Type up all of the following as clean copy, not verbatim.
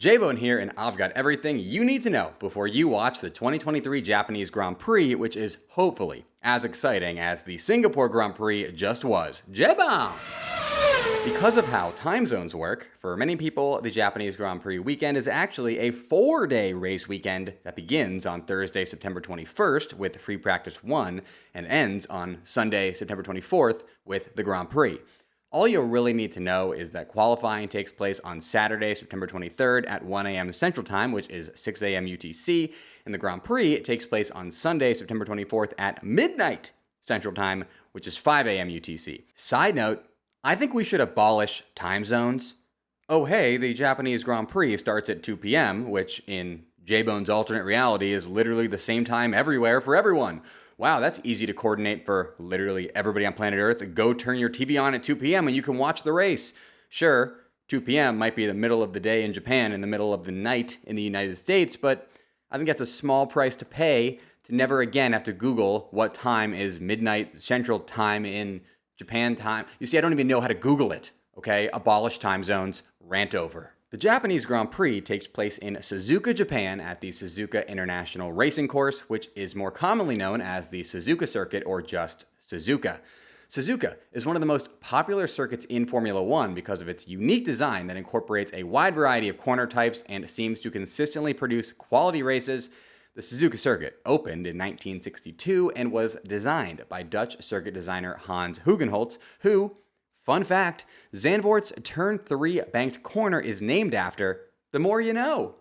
Bolen here, and I've got everything you need to know before you watch the 2023 Japanese Grand Prix, which is hopefully as exciting as the Singapore Grand Prix just was. Jebon! Because of how time zones work, for many people, the Japanese Grand Prix weekend is actually a 4-day race weekend that begins on Thursday, September 21st with Free Practice 1 and ends on Sunday, September 24th with the Grand Prix. All you'll really need to know is that qualifying takes place on Saturday, September 23rd at 1 a.m. Central Time, which is 6 a.m. UTC, and the Grand Prix takes place on Sunday, September 24th at midnight Central Time, which is 5 a.m. UTC. Side note, I think we should abolish time zones. Oh hey, the Japanese Grand Prix starts at 2 p.m., which in J-Bone's alternate reality is literally the same time everywhere for everyone. Wow, that's easy to coordinate for literally everybody on planet Earth. Go turn your TV on at 2 p.m. and you can watch the race. Sure, 2 p.m. might be the middle of the day in Japan and the middle of the night in the United States, but I think that's a small price to pay to never again have to Google what time is midnight Central Time in Japan time. You see, I don't even know how to Google it, okay? Abolish time zones, rant over. The Japanese Grand Prix takes place in Suzuka, Japan at the Suzuka International Racing Course, which is more commonly known as the Suzuka Circuit or just Suzuka. Suzuka is one of the most popular circuits in Formula One because of its unique design that incorporates a wide variety of corner types and seems to consistently produce quality races. The Suzuka Circuit opened in 1962 and was designed by Dutch circuit designer Hans Hugenholtz, who, fun fact, Zandvoort's Turn 3 banked corner is named after. The more you know.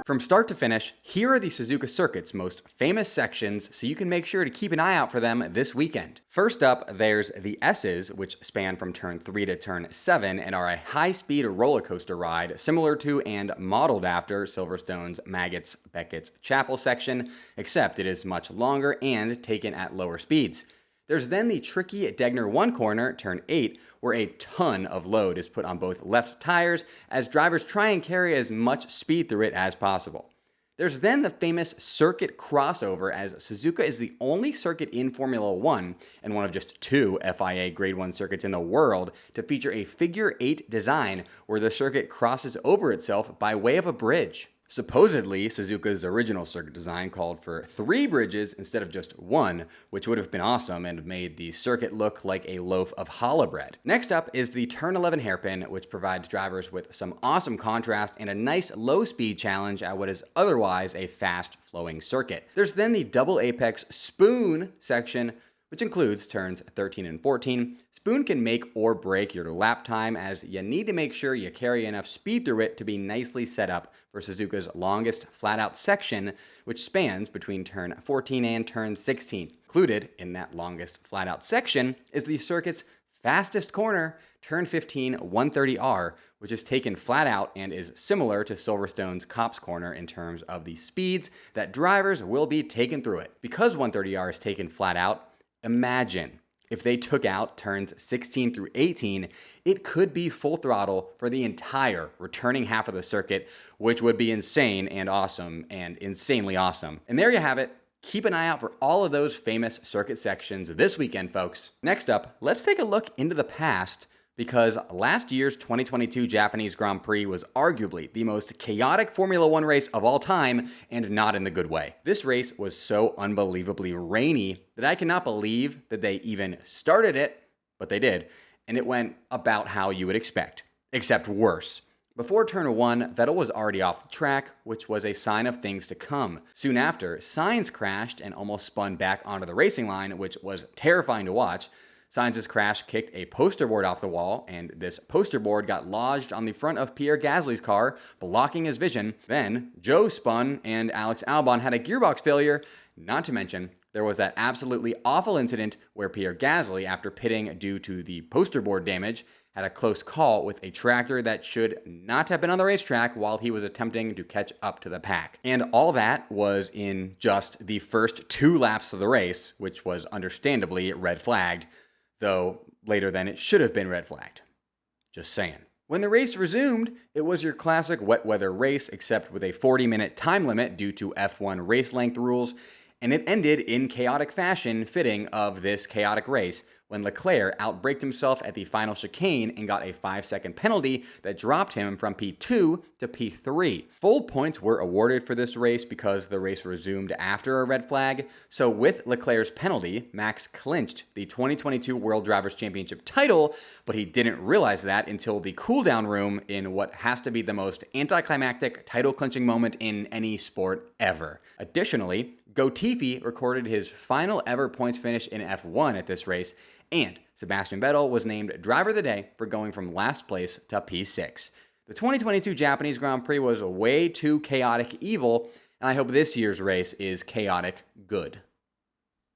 From start to finish, here are the Suzuka Circuit's most famous sections, so you can make sure to keep an eye out for them this weekend. First up, there's the S's, which span from Turn 3 to Turn 7 and are a high-speed roller coaster ride similar to and modeled after Silverstone's Maggots Beckett's Chapel section, except it is much longer and taken at lower speeds. There's then the tricky Degner 1 corner, Turn 8, where a ton of load is put on both left tires as drivers try and carry as much speed through it as possible. There's then the famous circuit crossover, as Suzuka is the only circuit in Formula One and one of just 2 FIA Grade 1 circuits in the world to feature a figure 8 design where the circuit crosses over itself by way of a bridge. Supposedly, Suzuka's original circuit design called for 3 bridges instead of just 1, which would have been awesome and made the circuit look like a loaf of challah bread. Next up is the Turn 11 hairpin, which provides drivers with some awesome contrast and a nice low-speed challenge at what is otherwise a fast-flowing circuit. There's then the double apex spoon section, which includes turns 13 and 14. Spoon can make or break your lap time, as you need to make sure you carry enough speed through it to be nicely set up for Suzuka's longest flat-out section, which spans between turn 14 and turn 16. Included in that longest flat-out section is the circuit's fastest corner, turn 15 130R, which is taken flat out and is similar to Silverstone's Copse Corner in terms of the speeds that drivers will be taken through it. Because 130R is taken flat out, imagine if they took out turns 16 through 18, it could be full throttle for the entire returning half of the circuit, which would be insane and awesome and insanely awesome. And there you have it. Keep an eye out for all of those famous circuit sections this weekend, folks. Next up, let's take a look into the past, because last year's 2022 Japanese Grand Prix was arguably the most chaotic Formula One race of all time, and not in the good way. This race was so unbelievably rainy that I cannot believe that they even started it, but they did, and it went about how you would expect, except worse. Before turn 1, Vettel was already off the track, which was a sign of things to come. Soon after, Sainz crashed and almost spun back onto the racing line, which was terrifying to watch. Sainz's crash kicked a poster board off the wall, and this poster board got lodged on the front of Pierre Gasly's car, blocking his vision. Then, Joe spun, and Alex Albon had a gearbox failure. Not to mention, there was that absolutely awful incident where Pierre Gasly, after pitting due to the poster board damage, had a close call with a tractor that should not have been on the racetrack while he was attempting to catch up to the pack. And all that was in just the first 2 laps of the race, which was understandably red flagged, though later than it should have been red flagged. Just saying. When the race resumed, it was your classic wet weather race, except with a 40-minute time limit due to F1 race length rules, And it ended in chaotic fashion fitting of this chaotic race when Leclerc outbraked himself at the final chicane and got a 5-second penalty that dropped him from P2 to P3. Full points were awarded for this race because the race resumed after a red flag, so with Leclerc's penalty, Max clinched the 2022 World Drivers' Championship title, but he didn't realize that until the cooldown room in what has to be the most anticlimactic title-clinching moment in any sport ever. Additionally, Latifi recorded his final ever points finish in F1 at this race, and Sebastian Vettel was named Driver of the Day for going from last place to P6. The 2022 Japanese Grand Prix was way too chaotic evil, and I hope this year's race is chaotic good.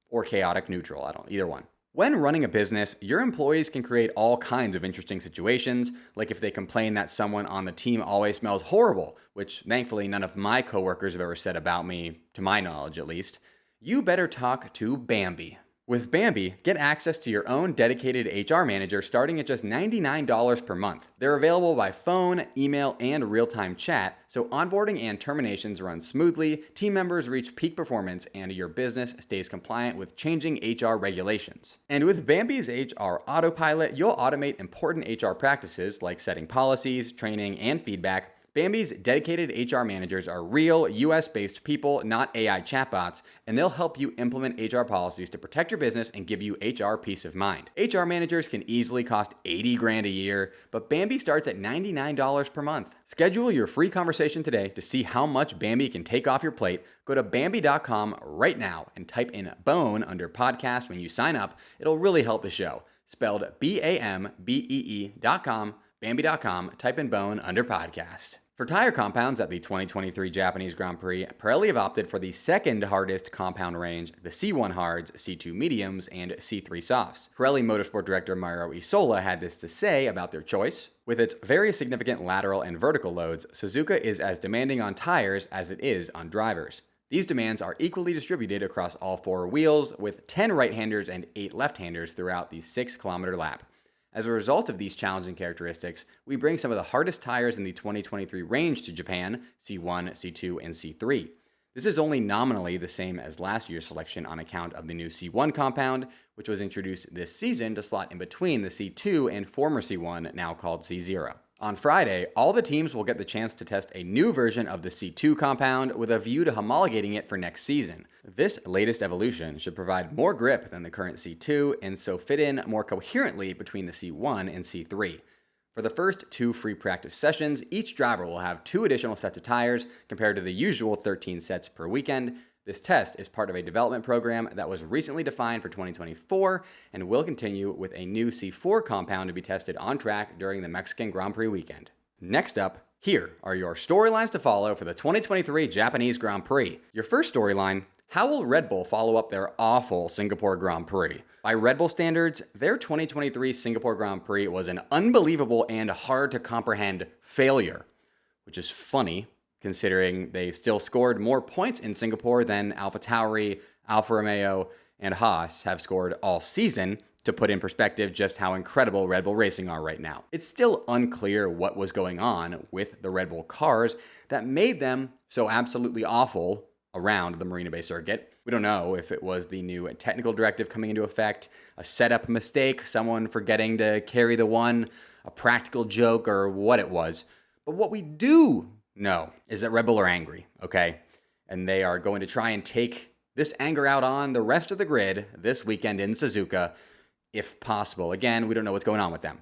Or chaotic neutral, either one. When running a business, your employees can create all kinds of interesting situations, like if they complain that someone on the team always smells horrible, which thankfully none of my coworkers have ever said about me, to my knowledge at least. You better talk to Bambi. With Bambi, get access to your own dedicated HR manager starting at just $99 per month. They're available by phone, email, and real-time chat, so onboarding and terminations run smoothly, team members reach peak performance, and your business stays compliant with changing HR regulations. And with Bambi's HR Autopilot, you'll automate important HR practices like setting policies, training, and feedback. Bambi's dedicated HR managers are real, US-based people, not AI chatbots, and they'll help you implement HR policies to protect your business and give you HR peace of mind. HR managers can easily cost $80,000 a year, but Bambi starts at $99 per month. Schedule your free conversation today to see how much Bambi can take off your plate. Go to Bambi.com right now and type in BONE under podcast when you sign up. It'll really help the show. Spelled BAMBEE.com, Bambi.com, type in BONE under podcast. For tire compounds at the 2023 Japanese Grand Prix, Pirelli have opted for the second hardest compound range, the C1 hards, C2 mediums, and C3 softs. Pirelli Motorsport Director Mauro Isola had this to say about their choice. With its very significant lateral and vertical loads, Suzuka is as demanding on tires as it is on drivers. These demands are equally distributed across all four wheels, with 10 right-handers and 8 left-handers throughout the 6-kilometer lap. As a result of these challenging characteristics, we bring some of the hardest tires in the 2023 range to Japan, C1, C2, and C3. This is only nominally the same as last year's selection on account of the new C1 compound, which was introduced this season to slot in between the C2 and former C1, now called C0. On Friday, all the teams will get the chance to test a new version of the C2 compound with a view to homologating it for next season. This latest evolution should provide more grip than the current C2 and so fit in more coherently between the C1 and C3. For the first 2 free practice sessions, each driver will have 2 additional sets of tires compared to the usual 13 sets per weekend. This test is part of a development program that was recently defined for 2024 and will continue with a new C4 compound to be tested on track during the Mexican Grand Prix weekend. Next up, here are your storylines to follow for the 2023 Japanese Grand Prix. Your first storyline: how will Red Bull follow up their awful Singapore Grand Prix? By Red Bull standards, their 2023 Singapore Grand Prix was an unbelievable and hard to comprehend failure, which is funny considering they still scored more points in Singapore than AlphaTauri, Alfa Romeo, and Haas have scored all season, to put in perspective just how incredible Red Bull Racing are right now. It's still unclear what was going on with the Red Bull cars that made them so absolutely awful around the Marina Bay circuit. We don't know if it was the new technical directive coming into effect, a setup mistake, someone forgetting to carry the one, a practical joke, or what it was. But what we do know is that Red Bull are angry, okay? And they are going to try and take this anger out on the rest of the grid this weekend in Suzuka, if possible. Again, we don't know what's going on with them.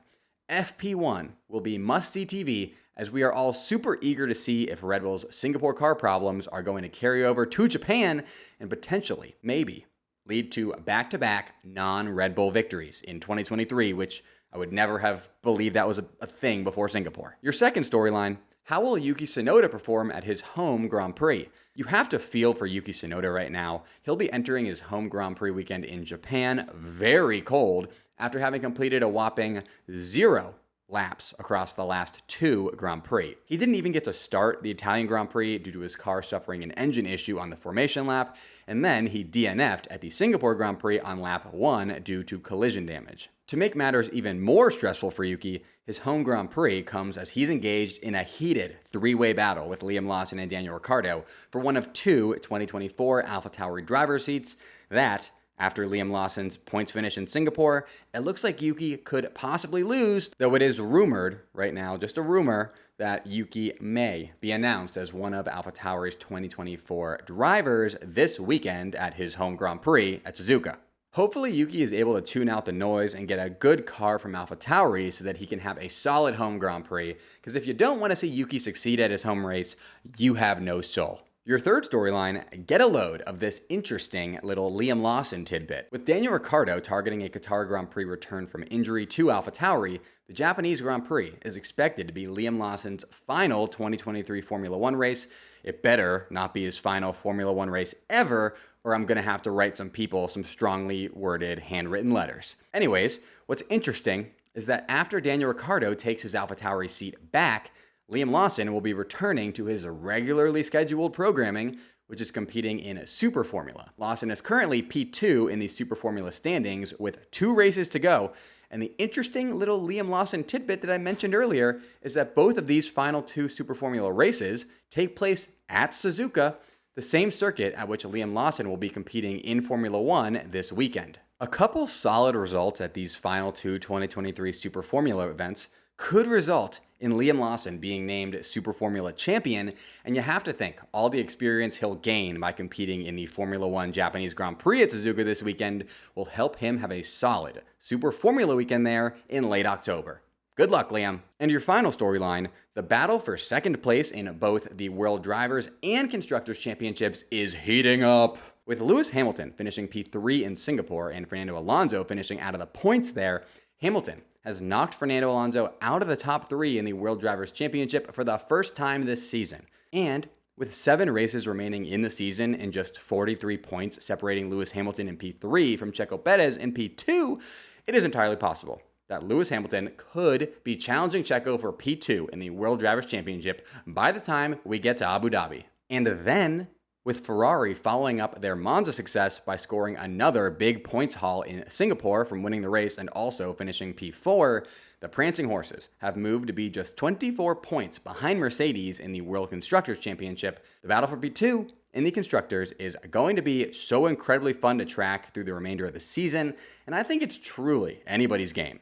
FP1 will be must-see TV, as we are all super eager to see if Red Bull's Singapore car problems are going to carry over to Japan and potentially, maybe, lead to back-to-back non-Red Bull victories in 2023, which I would never have believed that was a thing before Singapore. Your second storyline: how will Yuki Tsunoda perform at his home Grand Prix? You have to feel for Yuki Tsunoda right now. He'll be entering his home Grand Prix weekend in Japan very cold after having completed a whopping 0 laps across the last 2 Grand Prix. He didn't even get to start the Italian Grand Prix due to his car suffering an engine issue on the formation lap, and then he DNF'd at the Singapore Grand Prix on lap 1 due to collision damage. To make matters even more stressful for Yuki, his home Grand Prix comes as he's engaged in a heated 3-way battle with Liam Lawson and Daniel Ricciardo for one of 2 2024 AlphaTauri driver seats that, after Liam Lawson's points finish in Singapore, it looks like Yuki could possibly lose, though it is rumored right now, just a rumor, that Yuki may be announced as one of AlphaTauri's 2024 drivers this weekend at his home Grand Prix at Suzuka. Hopefully Yuki is able to tune out the noise and get a good car from AlphaTauri so that he can have a solid home Grand Prix, because if you don't want to see Yuki succeed at his home race, you have no soul. Your third storyline, get a load of this interesting little Liam Lawson tidbit. With Daniel Ricciardo targeting a Qatar Grand Prix return from injury to AlphaTauri, the Japanese Grand Prix is expected to be Liam Lawson's final 2023 Formula One race. It better not be his final Formula One race ever, or I'm going to have to write some people some strongly worded handwritten letters. Anyways, what's interesting is that after Daniel Ricciardo takes his AlphaTauri seat back, Liam Lawson will be returning to his regularly scheduled programming, which is competing in Super Formula. Lawson is currently P2 in the Super Formula standings with 2 races to go. And the interesting little Liam Lawson tidbit that I mentioned earlier is that both of these final 2 Super Formula races take place at Suzuka, the same circuit at which Liam Lawson will be competing in Formula One this weekend. A couple solid results at these final 2 2023 Super Formula events could result in Liam Lawson being named Super Formula champion, and you have to think all the experience he'll gain by competing in the Formula One Japanese Grand Prix at Suzuka this weekend will help him have a solid Super Formula weekend there in late October. Good luck, Liam. And your final storyline, the battle for second place in both the World Drivers and Constructors Championships is heating up. With Lewis Hamilton finishing P3 in Singapore and Fernando Alonso finishing out of the points there, Hamilton has knocked Fernando Alonso out of the top 3 in the World Drivers' Championship for the first time this season. And with 7 races remaining in the season and just 43 points separating Lewis Hamilton in P3 from Checo Perez in P2, it is entirely possible that Lewis Hamilton could be challenging Checo for P2 in the World Drivers' Championship by the time we get to Abu Dhabi. And then, with Ferrari following up their Monza success by scoring another big points haul in Singapore from winning the race and also finishing P4, the Prancing Horses have moved to be just 24 points behind Mercedes in the World Constructors' Championship. The battle for P2 in the Constructors is going to be so incredibly fun to track through the remainder of the season, and I think it's truly anybody's game.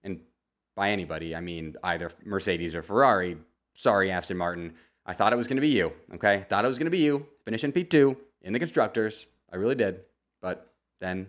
And by anybody, I mean either Mercedes or Ferrari. Sorry, Aston Martin. I thought it was going to be you, okay? Thought it was going to be you, finishing P2 in the Constructors. I really did. But then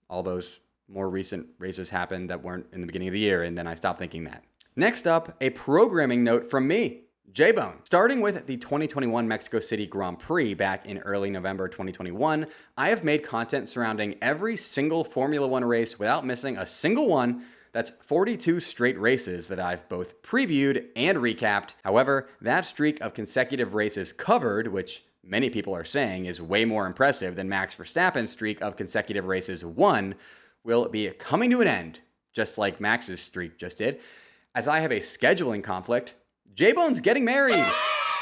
all those more recent races happened that weren't in the beginning of the year, and then I stopped thinking that. Next up, a programming note from me, J-Bone. Starting with the 2021 Mexico City Grand Prix back in early November 2021, I have made content surrounding every single Formula One race without missing a single one. That's 42 straight races that I've both previewed and recapped. However, that streak of consecutive races covered, which many people are saying is way more impressive than Max Verstappen's streak of consecutive races won, will be coming to an end, just like Max's streak just did, as I have a scheduling conflict. J-Bone's getting married!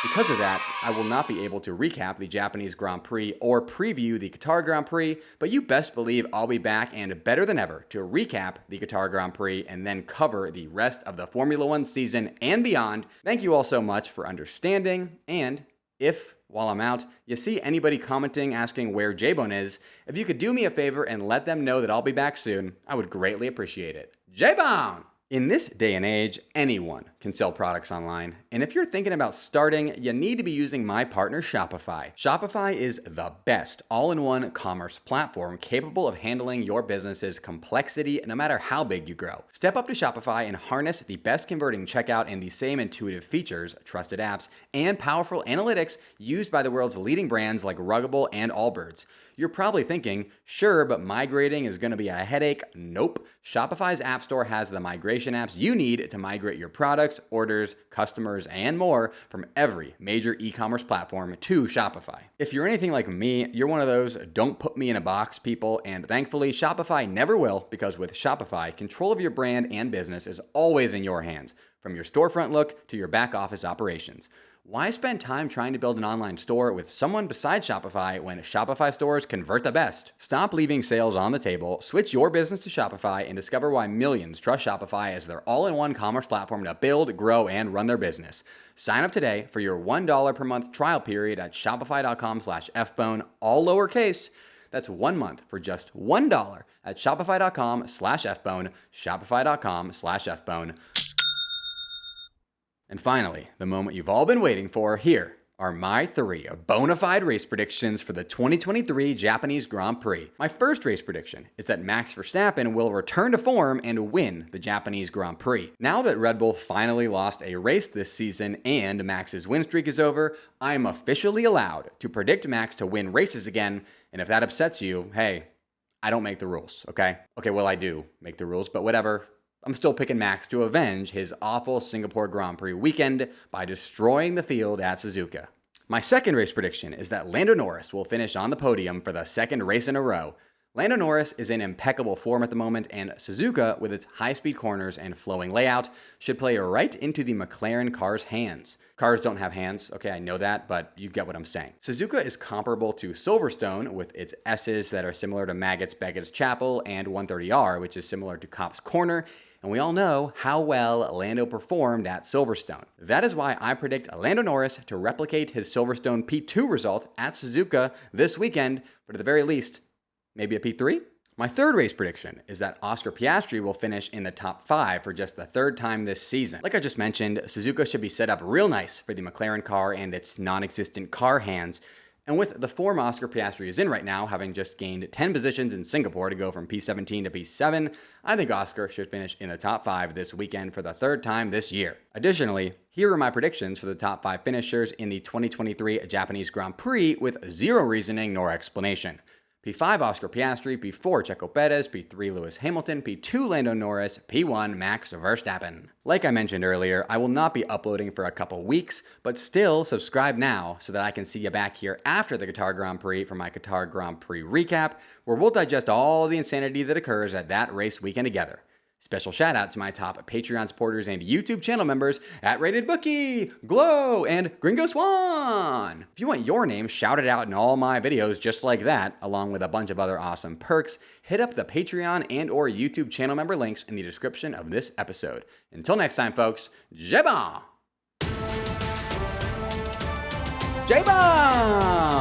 Because of that, I will not be able to recap the Japanese Grand Prix or preview the Qatar Grand Prix, but you best believe I'll be back and better than ever to recap the Qatar Grand Prix and then cover the rest of the Formula One season and beyond. Thank you all so much for understanding, and if, while I'm out, you see anybody commenting asking where J-Bone is, if you could do me a favor and let them know that I'll be back soon, I would greatly appreciate it. J-Bone! In this day and age, anyone can sell products online. And if you're thinking about starting, you need to be using my partner Shopify. Shopify is the best all-in-one commerce platform capable of handling your business's complexity no matter how big you grow. Step up to Shopify and harness the best converting checkout and the same intuitive features, trusted apps, and powerful analytics used by the world's leading brands like Ruggable and Allbirds. You're probably thinking, sure, but migrating is going to be a headache. Nope. Shopify's App Store has the migration apps you need to migrate your products products, orders, customers, and more from every major e-commerce platform to Shopify. If you're anything like me, you're one of those don't put me in a box people, and thankfully Shopify never will, because with Shopify, control of your brand and business is always in your hands, from your storefront look to your back office operations. Why spend time trying to build an online store with someone besides Shopify when Shopify stores convert the best? Stop leaving sales on the table, switch your business to Shopify, and discover why millions trust Shopify as their all-in-one commerce platform to build, grow, and run their business. Sign up today for your $1 per month trial period at shopify.com/fbone, all lowercase. That's 1 month for just $1 at shopify.com/fbone, shopify.com/fbone. And finally, the moment you've all been waiting for, here are my 3 bona fide race predictions for the 2023 Japanese Grand Prix. My first race prediction is that Max Verstappen will return to form and win the Japanese Grand Prix. Now that Red Bull finally lost a race this season and Max's win streak is over, I am officially allowed to predict Max to win races again, and if that upsets you, hey, I don't make the rules, okay? Okay, well, I do make the rules, but whatever. I'm still picking Max to avenge his awful Singapore Grand Prix weekend by destroying the field at Suzuka. My second race prediction is that Lando Norris will finish on the podium for the second race in a row. Lando Norris is in impeccable form at the moment, and Suzuka, with its high-speed corners and flowing layout, should play right into the McLaren car's hands. Cars don't have hands, okay, I know that, but you get what I'm saying. Suzuka is comparable to Silverstone with its S's that are similar to Maggots Beckett's Chapel and 130R, which is similar to Copse Corner, and we all know how well Lando performed at Silverstone. That is why I predict Lando Norris to replicate his Silverstone P2 result at Suzuka this weekend, but at the very least, maybe a P3? My third race prediction is that Oscar Piastri will finish in the top 5 for just the third time this season. Like I just mentioned, Suzuka should be set up real nice for the McLaren car and its non-existent car hands. And with the form Oscar Piastri is in right now, having just gained 10 positions in Singapore to go from P17 to P7, I think Oscar should finish in the top 5 this weekend for the third time this year. Additionally, here are my predictions for the top 5 finishers in the 2023 Japanese Grand Prix with zero reasoning nor explanation. P5 Oscar Piastri, P4 Checo Perez, P3 Lewis Hamilton, P2 Lando Norris, P1 Max Verstappen. Like I mentioned earlier, I will not be uploading for a couple weeks, but still subscribe now so that I can see you back here after the Qatar Grand Prix for my Qatar Grand Prix recap, where we'll digest all the insanity that occurs at that race weekend together. Special shout out to my top Patreon supporters and YouTube channel members at Rated Bookie, Glow, and Gringo Swan. If you want your name shouted out in all my videos just like that, along with a bunch of other awesome perks, hit up the Patreon and or YouTube channel member links in the description of this episode. Until next time, folks, J-Bomb! J-Bomb!